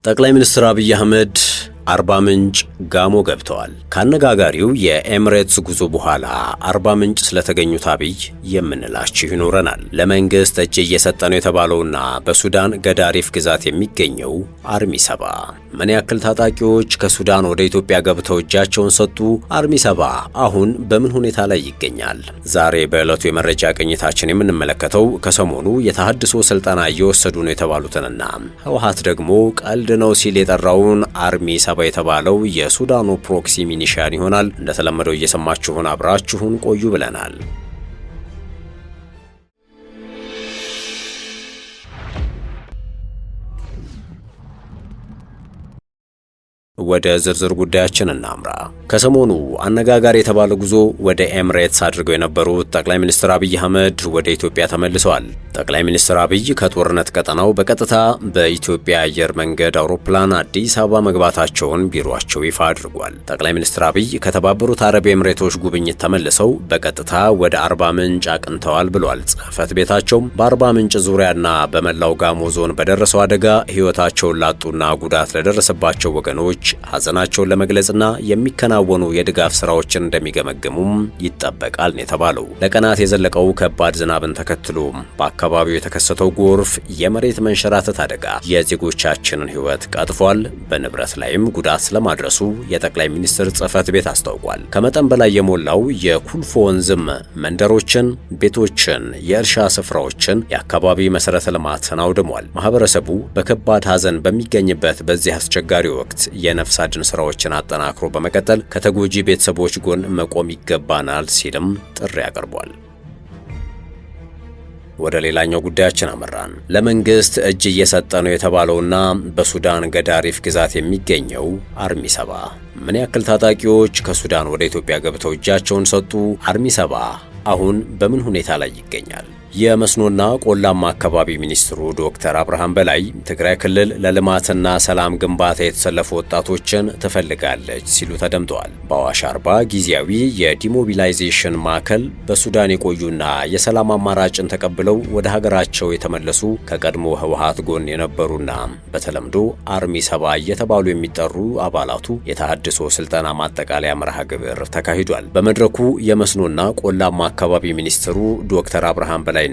ጠቅላይ ሚኒስትር አብይ አህመድ አርባ ምንጭ ጋሞ ገብተዋል። ካነጋጋሪው የኤምሬትስ ጉዞ በኋላ አርባ ምንጭ ስለተገኙት አብይ የምንላችሁ ይኖረናል። ለመንግስት እጅ እየሰጠ ነው የተባለውና በሱዳን ገዳሪፍ ግዛት የሚገኘው አርሚ 7 ምን ያክል ታጣቂዎች ከሱዳን ወደ ኢትዮጵያ ገብተው እጃቸውን ሰጡ? አርሚ 7 አሁን በምን ሁኔታ ላይ ይገኛል? ዛሬ በዕለቱ የመረጃ ቅኝታችን የምንመለከተው ከሰሞኑ የተሃድሶ ስልጠና እየወሰዱ ነው የተባሉትንና ህወሓት ደግሞ ቀልድ ነው ሲል የጠራውን አርሚ 7 የተባለው የሱዳኑ ፕሮክሲ ሚኒሻን ይሆናል። እንደተለመደው እየሰማችሁን አብራችሁን ቆዩ ብለናል። ወደ ዝርዝር ጉዳያችን እናምራ። ከሰሞኑ አነጋጋሪ የተባለ ጉዞ ወደ ኤምሬትስ አድርገው የነበሩት ጠቅላይ ሚኒስትር አብይ አህመድ ወደ ኢትዮጵያ ተመልሰዋል። ጠቅላይ ሚኒስትር አብይ ከጦርነት ቀጠናው በቀጥታ በኢትዮጵያ አየር መንገድ አውሮፕላን አዲስ አበባ መግባታቸውን ቢሮአቸው ይፋ አድርጓል። ጠቅላይ ሚኒስትር አብይ ከተባበሩት አረብ ኤምሬቶች ጉብኝት ተመልሰው በቀጥታ ወደ አርባ ምንጭ አቅንተዋል ብሏል ጽሕፈት ቤታቸው። በአርባ ምንጭ ዙሪያና በመላው ጋሞ ዞን በደረሰው አደጋ ሕይወታቸውን ላጡና ጉዳት ለደረሰባቸው ወገኖች ሐዘናቸውን ለመግለጽና የሚከናወኑ የድጋፍ ስራዎችን እንደሚገመግሙም ይጠበቃል ነው የተባለው። ለቀናት የዘለቀው ከባድ ዝናብን ተከትሎ በአካባቢው የተከሰተው ጎርፍ፣ የመሬት መንሸራተት አደጋ የዜጎቻችንን ሕይወት ቀጥፏል። በንብረት ላይም ጉዳት ስለማድረሱ የጠቅላይ ሚኒስትር ጽሕፈት ቤት አስታውቋል። ከመጠን በላይ የሞላው የኩልፎ ወንዝም መንደሮችን፣ ቤቶችን፣ የእርሻ ስፍራዎችን፣ የአካባቢ መሰረተ ልማትን አውድሟል። ማህበረሰቡ በከባድ ሐዘን በሚገኝበት በዚህ አስቸጋሪ ወቅት የነፍስ አድን ስራዎችን አጠናክሮ በመቀጠል ከተጎጂ ቤተሰቦች ጎን መቆም ይገባናል ሲልም ጥሪ አቅርቧል። ወደ ሌላኛው ጉዳያችን አመራን። ለመንግስት እጅ እየሰጠ ነው የተባለውና በሱዳን ገዳሪፍ ግዛት የሚገኘው አርሚ 7 ምን ያክል ታጣቂዎች ከሱዳን ወደ ኢትዮጵያ ገብተው እጃቸውን ሰጡ? አርሚ 7 አሁን በምን ሁኔታ ላይ ይገኛል? የመስኖና ቆላማ አካባቢ ሚኒስትሩ ዶክተር አብርሃም በላይ ትግራይ ክልል ለልማትና ሰላም ግንባታ የተሰለፉ ወጣቶችን ትፈልጋለች ሲሉ ተደምጠዋል። በአዋሽ አርባ ጊዜያዊ የዲሞቢላይዜሽን ማዕከል በሱዳን የቆዩና የሰላም አማራጭን ተቀብለው ወደ ሀገራቸው የተመለሱ ከቀድሞ ህወሓት ጎን የነበሩና በተለምዶ አርሚ 7 እየተባሉ የሚጠሩ አባላቱ የተሃድሶ ስልጠና ማጠቃለያ መርሃ ግብር ተካሂዷል። በመድረኩ የመስኖና ቆላማ አካባቢ ሚኒስትሩ ዶክተር አብርሃም በላይ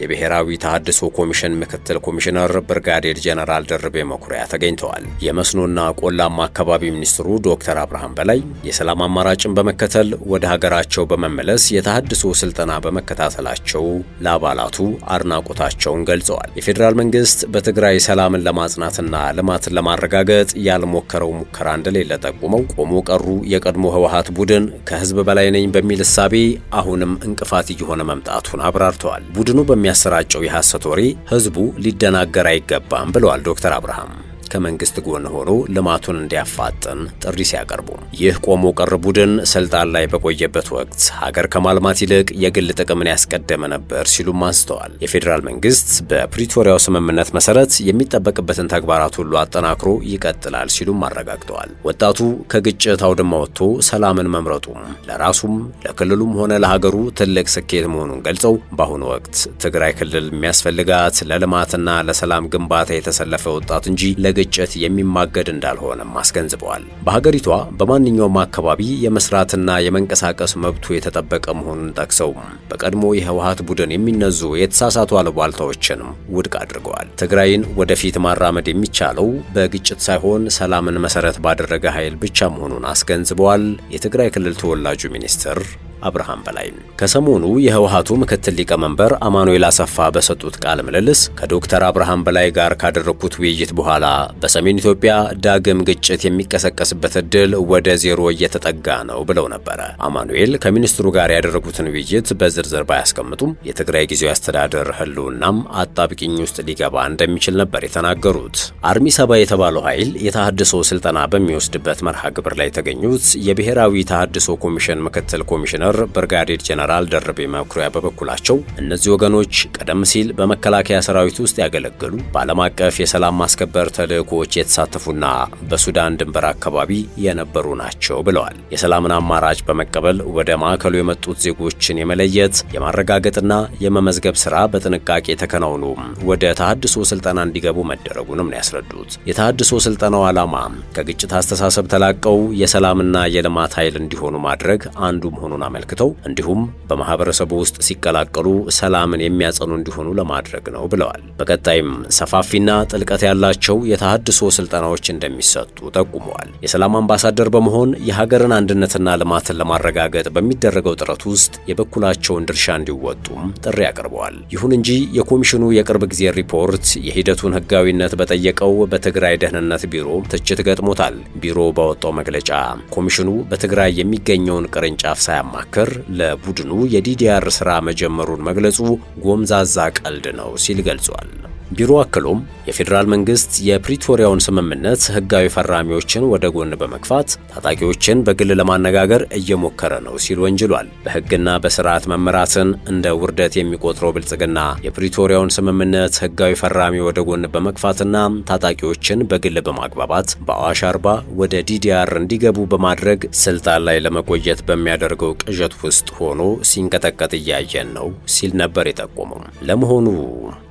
የብሔራዊ ተሃድሶ ኮሚሽን ምክትል ኮሚሽነር ብርጋዴር ጀነራል ደርቤ መኩሪያ ተገኝተዋል። የመስኖና ቆላማ አካባቢ ሚኒስትሩ ዶክተር አብርሃም በላይ የሰላም አማራጭን በመከተል ወደ ሀገራቸው በመመለስ የተሃድሶ ስልጠና በመከታተላቸው ለአባላቱ አድናቆታቸውን ገልጸዋል። የፌዴራል መንግስት በትግራይ ሰላምን ለማጽናትና ልማትን ለማረጋገጥ ያልሞከረው ሙከራ እንደሌለ ጠቁመው ቆሞ ቀሩ የቀድሞ ህወሓት ቡድን ከህዝብ በላይ ነኝ በሚል እሳቤ አሁንም እንቅፋት እየሆነ መምጣቱን አብራርተዋል። ቡድኑ በሚያሰራጨው የሐሰት ወሬ ህዝቡ ሊደናገር አይገባም ብለዋል ዶክተር አብርሃም። ከመንግስት ጎን ሆኖ ልማቱን እንዲያፋጥን ጥሪ ሲያቀርቡ ይህ ቆሞ ቀር ቡድን ስልጣን ላይ በቆየበት ወቅት ሀገር ከማልማት ይልቅ የግል ጥቅምን ያስቀደመ ነበር ሲሉም አንስተዋል። የፌዴራል መንግስት በፕሪቶሪያው ስምምነት መሰረት የሚጠበቅበትን ተግባራት ሁሉ አጠናክሮ ይቀጥላል ሲሉም አረጋግጠዋል። ወጣቱ ከግጭት አውድማ ወጥቶ ሰላምን መምረጡ ለራሱም ለክልሉም ሆነ ለሀገሩ ትልቅ ስኬት መሆኑን ገልጸው በአሁኑ ወቅት ትግራይ ክልል የሚያስፈልጋት ለልማትና ለሰላም ግንባታ የተሰለፈ ወጣት እንጂ ግጭት የሚማገድ እንዳልሆነም አስገንዝበዋል። በሀገሪቷ በማንኛውም አካባቢ የመስራትና የመንቀሳቀስ መብቱ የተጠበቀ መሆኑን ጠቅሰው በቀድሞ የህወሓት ቡድን የሚነዙ የተሳሳቱ አሉባልታዎችንም ውድቅ አድርገዋል። ትግራይን ወደፊት ማራመድ የሚቻለው በግጭት ሳይሆን ሰላምን መሰረት ባደረገ ኃይል ብቻ መሆኑን አስገንዝበዋል። የትግራይ ክልል ተወላጁ ሚኒስትር አብርሃም በላይ ከሰሞኑ የህወሓቱ ምክትል ሊቀመንበር አማኑኤል አሰፋ በሰጡት ቃለ ምልልስ ከዶክተር አብርሃም በላይ ጋር ካደረኩት ውይይት በኋላ በሰሜን ኢትዮጵያ ዳግም ግጭት የሚቀሰቀስበት እድል ወደ ዜሮ እየተጠጋ ነው ብለው ነበረ። አማኑኤል ከሚኒስትሩ ጋር ያደረጉትን ውይይት በዝርዝር ባያስቀምጡም የትግራይ ጊዜያዊ አስተዳደር ህልውናም አጣብቂኝ ውስጥ ሊገባ እንደሚችል ነበር የተናገሩት። አርሚ 7 የተባለው ኃይል የተሃድሶ ስልጠና በሚወስድበት መርሃ ግብር ላይ የተገኙት የብሔራዊ ተሃድሶ ኮሚሽን ምክትል ኮሚሽነር ሊቀመንበር ብርጋዴር ጄኔራል ደርቤ መኩሪያ በበኩላቸው እነዚህ ወገኖች ቀደም ሲል በመከላከያ ሰራዊት ውስጥ ያገለገሉ በዓለም አቀፍ የሰላም ማስከበር ተልዕኮዎች የተሳተፉና በሱዳን ድንበር አካባቢ የነበሩ ናቸው ብለዋል። የሰላምን አማራጭ በመቀበል ወደ ማዕከሉ የመጡት ዜጎችን የመለየት የማረጋገጥና የመመዝገብ ስራ በጥንቃቄ ተከናውኖ ወደ ተሃድሶ ስልጠና እንዲገቡ መደረጉንም ነው ያስረዱት። የተሃድሶ ስልጠናው ዓላማ ከግጭት አስተሳሰብ ተላቀው የሰላምና የልማት ኃይል እንዲሆኑ ማድረግ አንዱ መሆኑን አመልክተው እንዲሁም በማህበረሰቡ ውስጥ ሲቀላቀሉ ሰላምን የሚያጸኑ እንዲሆኑ ለማድረግ ነው ብለዋል። በቀጣይም ሰፋፊና ጥልቀት ያላቸው የተሃድሶ ስልጠናዎች እንደሚሰጡ ጠቁመዋል። የሰላም አምባሳደር በመሆን የሀገርን አንድነትና ልማትን ለማረጋገጥ በሚደረገው ጥረት ውስጥ የበኩላቸውን ድርሻ እንዲወጡም ጥሪ አቅርበዋል። ይሁን እንጂ የኮሚሽኑ የቅርብ ጊዜ ሪፖርት የሂደቱን ህጋዊነት በጠየቀው በትግራይ ደህንነት ቢሮ ትችት ገጥሞታል። ቢሮ ባወጣው መግለጫ ኮሚሽኑ በትግራይ የሚገኘውን ቅርንጫፍ ሳያማክር ለቡድኑ የዲዲአር ስራ መጀመሩን መግለጹ ጎምዛዛ ቀልድ ነው ሲል ገልጿል። ቢሮ አክሎም የፌዴራል መንግስት የፕሪቶሪያውን ስምምነት ህጋዊ ፈራሚዎችን ወደ ጎን በመግፋት ታጣቂዎችን በግል ለማነጋገር እየሞከረ ነው ሲል ወንጅሏል። በህግና በስርዓት መመራትን እንደ ውርደት የሚቆጥረው ብልጽግና የፕሪቶሪያውን ስምምነት ህጋዊ ፈራሚ ወደ ጎን በመግፋትና ታጣቂዎችን በግል በማግባባት በአዋሽ አርባ ወደ ዲዲአር እንዲገቡ በማድረግ ስልጣን ላይ ለመቆየት በሚያደርገው ቅዠት ውስጥ ሆኖ ሲንቀጠቀጥ እያየን ነው ሲል ነበር የጠቆመው። ለመሆኑ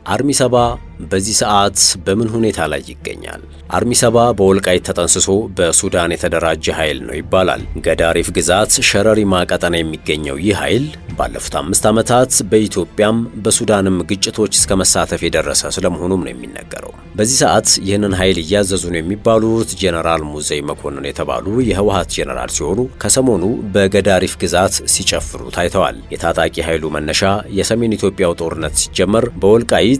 አርሚ 7 በዚህ ሰዓት በምን ሁኔታ ላይ ይገኛል? አርሚ 7 በወልቃይት ተጠንስሶ በሱዳን የተደራጀ ኃይል ነው ይባላል። ገዳሪፍ ግዛት ሸረሪማ ቀጠና የሚገኘው ይህ ኃይል ባለፉት 5 ዓመታት በኢትዮጵያም በሱዳንም ግጭቶች እስከ መሳተፍ የደረሰ ስለመሆኑም ነው የሚነገረው። በዚህ ሰዓት ይህንን ኃይል እያዘዙ ነው የሚባሉት ጄኔራል ሙዘይ መኮንን የተባሉ የህወሓት ጄኔራል ሲሆኑ ከሰሞኑ በገዳሪፍ ግዛት ሲጨፍሩ ታይተዋል። የታጣቂ ኃይሉ መነሻ የሰሜን ኢትዮጵያው ጦርነት ሲጀመር በወልቃይት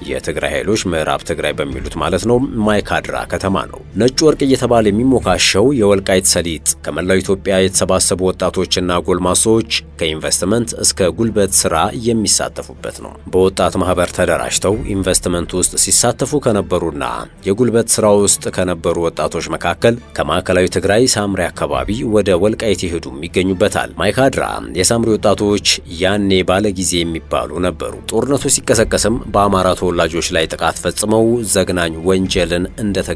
የትግራይ ኃይሎች ምዕራብ ትግራይ በሚሉት ማለት ነው ማይካድራ ከተማ ነው። ነጭ ወርቅ እየተባለ የሚሞካሸው የወልቃይት ሰሊጥ ከመላው ኢትዮጵያ የተሰባሰቡ ወጣቶችና ጎልማሶች ከኢንቨስትመንት እስከ ጉልበት ስራ የሚሳተፉበት ነው። በወጣት ማህበር ተደራጅተው ኢንቨስትመንት ውስጥ ሲሳተፉ ከነበሩና የጉልበት ስራ ውስጥ ከነበሩ ወጣቶች መካከል ከማዕከላዊ ትግራይ ሳምሪ አካባቢ ወደ ወልቃይት ይሄዱም ይገኙበታል። ማይካድራ የሳምሪ ወጣቶች ያኔ ባለ ጊዜ የሚባሉ ነበሩ። ጦርነቱ ሲቀሰቀስም በአማራ ተወላጆች ላይ ጥቃት ፈጽመው ዘግናኝ ወንጀልን እንደተገበሩ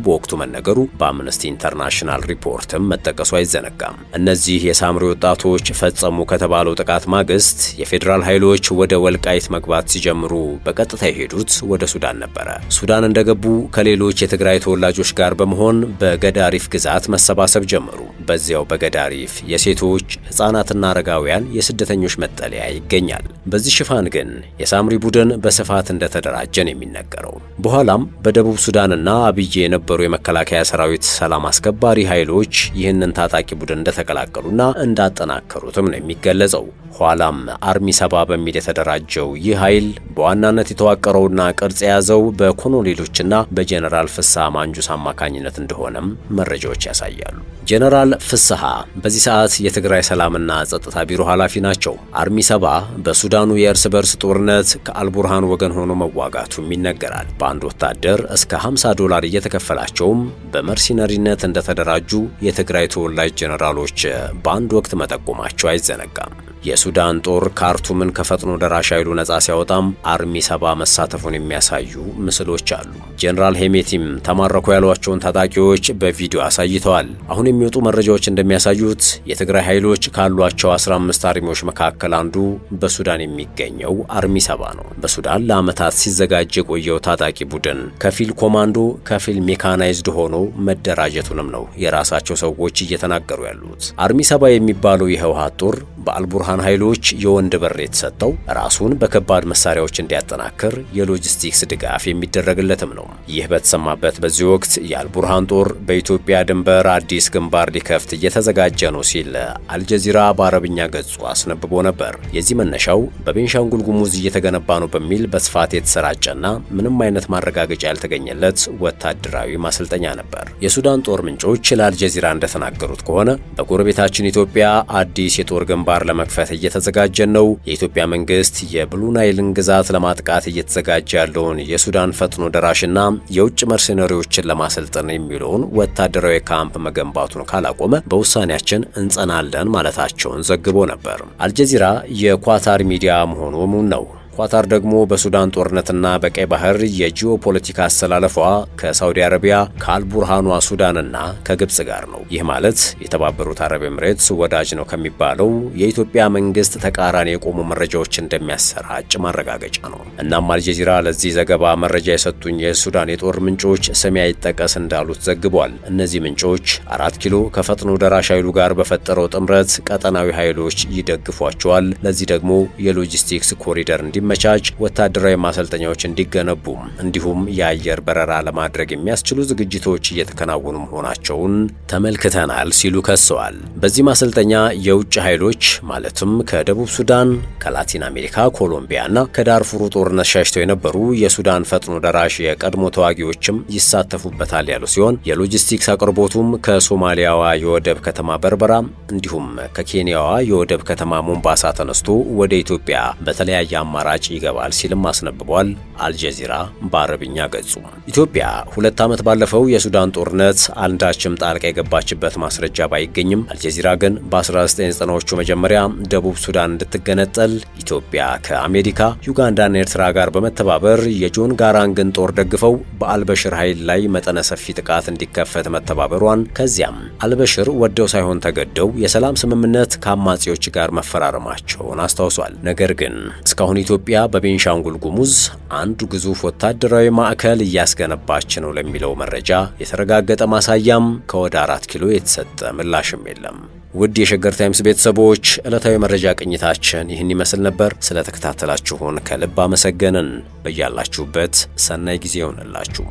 በወቅቱ መነገሩ በአምነስቲ ኢንተርናሽናል ሪፖርትም መጠቀሱ አይዘነጋም። እነዚህ የሳምሪ ወጣቶች ፈጸሙ ከተባለው ጥቃት ማግስት የፌዴራል ኃይሎች ወደ ወልቃይት መግባት ሲጀምሩ በቀጥታ የሄዱት ወደ ሱዳን ነበረ። ሱዳን እንደገቡ ከሌሎች የትግራይ ተወላጆች ጋር በመሆን በገዳሪፍ ግዛት መሰባሰብ ጀመሩ። በዚያው በገዳሪፍ የሴቶች ሕፃናትና አረጋውያን የስደተኞች መጠለያ ይገኛል። በዚህ ሽፋን ግን የሳምሪ ቡድን በስፋት እንደተደራጀን የሚነገረው። በኋላም በደቡብ ሱዳንና አብዬ የነበሩ የመከላከያ ሰራዊት ሰላም አስከባሪ ኃይሎች ይህንን ታጣቂ ቡድን እንደተቀላቀሉና እንዳጠናከሩትም ነው የሚገለጸው። ኋላም አርሚ 7 በሚል የተደራጀው ይህ ኃይል በዋናነት የተዋቀረውና ቅርጽ የያዘው በኮሎኔሎችና በጄኔራል ፍስሐ ማንጁስ አማካኝነት እንደሆነም መረጃዎች ያሳያሉ። ጄኔራል ፍስሐ በዚህ ሰዓት የትግራይ ሰላምና ጸጥታ ቢሮ ኃላፊ ናቸው። አርሚ 7 በሱዳኑ የእርስ በርስ ጦርነት ከአልቡርሃን ወገን ሆኖ መዋጋቱም ይነገራል። በአንድ ወታደር እስከ $50 እየተከፈላቸውም በመርሲነሪነት እንደተደራጁ የትግራይ ተወላጅ ጄኔራሎች በአንድ ወቅት መጠቆማቸው አይዘነጋም። የሱዳን ጦር ካርቱምን ከፈጥኖ ደራሽ ኃይሉ ነጻ ሲያወጣም አርሚ 7 መሳተፉን የሚያሳዩ ምስሎች አሉ። ጄኔራል ሄሜቲም ተማረኩ ያሏቸውን ታጣቂዎች በቪዲዮ አሳይተዋል። አሁን የሚወጡ መረጃዎች እንደሚያሳዩት የትግራይ ኃይሎች ካሏቸው 15 አርሚዎች መካከል አንዱ በሱዳን የሚገኘው አርሚ 7 ነው። በሱዳን ለዓመታት ሲዘጋጅ የቆየው ታጣቂ ቡድን ከፊል ኮማንዶ ከፊል ሜካናይዝድ ሆኖ መደራጀቱንም ነው የራሳቸው ሰዎች እየተናገሩ ያሉት። አርሚ 7 የሚባለው የህወሓት ጦር በአልቡርሃን ኃይሎች የወንድ በር የተሰጠው ራሱን በከባድ መሳሪያዎች እንዲያጠናክር የሎጂስቲክስ ድጋፍ የሚደረግለትም ነው። ይህ በተሰማበት በዚህ ወቅት የአልቡርሃን ጦር በኢትዮጵያ ድንበር አዲስ ግንባር ሊከፍት እየተዘጋጀ ነው ሲል አልጀዚራ በአረብኛ ገጹ አስነብቦ ነበር። የዚህ መነሻው በቤንሻንጉል ጉሙዝ እየተገነባ ነው በሚል በስፋት የተሰራጨና ምንም አይነት ማረጋገጫ ያልተገኘለት ወታደራዊ ማሰልጠኛ ነበር። የሱዳን ጦር ምንጮች ለአልጀዚራ እንደተናገሩት ከሆነ በጎረቤታችን ኢትዮጵያ አዲስ የጦር ግንባር ለመክፈት ለመክፈት እየተዘጋጀን ነው። የኢትዮጵያ መንግስት የብሉ ናይልን ግዛት ለማጥቃት እየተዘጋጀ ያለውን የሱዳን ፈጥኖ ደራሽና የውጭ መርሰነሪዎችን ለማሰልጠን የሚለውን ወታደራዊ ካምፕ መገንባቱን ካላቆመ በውሳኔያችን እንጸናለን ማለታቸውን ዘግቦ ነበር። አልጀዚራ የኳታር ሚዲያ መሆኑ እሙን ነው። ኳታር ደግሞ በሱዳን ጦርነትና በቀይ ባህር የጂኦፖለቲካ አሰላለፏ ከሳውዲ አረቢያ ከአልቡርሃኗ ሱዳንና ከግብጽ ጋር ነው። ይህ ማለት የተባበሩት አረብ ኤምሬትስ ወዳጅ ነው ከሚባለው የኢትዮጵያ መንግስት ተቃራኒ የቆሙ መረጃዎች እንደሚያሰራጭ ማረጋገጫ ነው። እናም አልጀዚራ ለዚህ ዘገባ መረጃ የሰጡኝ የሱዳን የጦር ምንጮች ስሜ አይጠቀስ እንዳሉት ዘግቧል። እነዚህ ምንጮች 4 ኪሎ ከፈጥኖ ደራሽ ኃይሉ ጋር በፈጠረው ጥምረት ቀጠናዊ ኃይሎች ይደግፏቸዋል። ለዚህ ደግሞ የሎጂስቲክስ ኮሪደር መቻች ወታደራዊ ማሰልጠኛዎች እንዲገነቡ እንዲሁም የአየር በረራ ለማድረግ የሚያስችሉ ዝግጅቶች እየተከናወኑ መሆናቸውን ተመልክተናል ሲሉ ከሰዋል። በዚህ ማሰልጠኛ የውጭ ኃይሎች ማለትም ከደቡብ ሱዳን፣ ከላቲን አሜሪካ፣ ኮሎምቢያና ከዳርፉሩ ጦርነት ሸሽተው የነበሩ የሱዳን ፈጥኖ ደራሽ የቀድሞ ተዋጊዎችም ይሳተፉበታል ያሉ ሲሆን የሎጂስቲክስ አቅርቦቱም ከሶማሊያዋ የወደብ ከተማ በርበራ እንዲሁም ከኬንያዋ የወደብ ከተማ ሞምባሳ ተነስቶ ወደ ኢትዮጵያ በተለያየ አማራጭ ይገባል ሲልም አስነብቧል። አልጀዚራ በአረብኛ ገጹ ኢትዮጵያ 2 ዓመት ባለፈው የሱዳን ጦርነት አንዳችም ጣልቃ የገባችበት ማስረጃ ባይገኝም አልጀዚራ ግን በ1990ዎቹ መጀመሪያ ደቡብ ሱዳን እንድትገነጠል ኢትዮጵያ ከአሜሪካ ዩጋንዳና ኤርትራ ጋር በመተባበር የጆን ጋራንግን ጦር ደግፈው በአልበሽር ኃይል ላይ መጠነ ሰፊ ጥቃት እንዲከፈት መተባበሯን ከዚያም አልበሽር ወደው ሳይሆን ተገደው የሰላም ስምምነት ከአማጺዎች ጋር መፈራረማቸውን አስታውሷል። ነገር ግን እስካሁን ኢትዮጵያ በቤንሻንጉል ጉሙዝ አንዱ ግዙፍ ወታደራዊ ማዕከል እያስገነባች ነው ለሚለው መረጃ የተረጋገጠ ማሳያም ከወደ 4 ኪሎ የተሰጠ ምላሽም የለም። ውድ የሸገር ታይምስ ቤተሰቦች ዕለታዊ መረጃ ቅኝታችን ይህን ይመስል ነበር። ስለተከታተላችሁን ከልብ አመሰገንን። በያላችሁበት ሰናይ ጊዜ ይሆንላችሁ።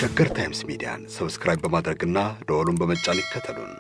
ሸገር ታይምስ ሚዲያን ሰብስክራይብ በማድረግና ደወሉን በመጫን ይከተሉን።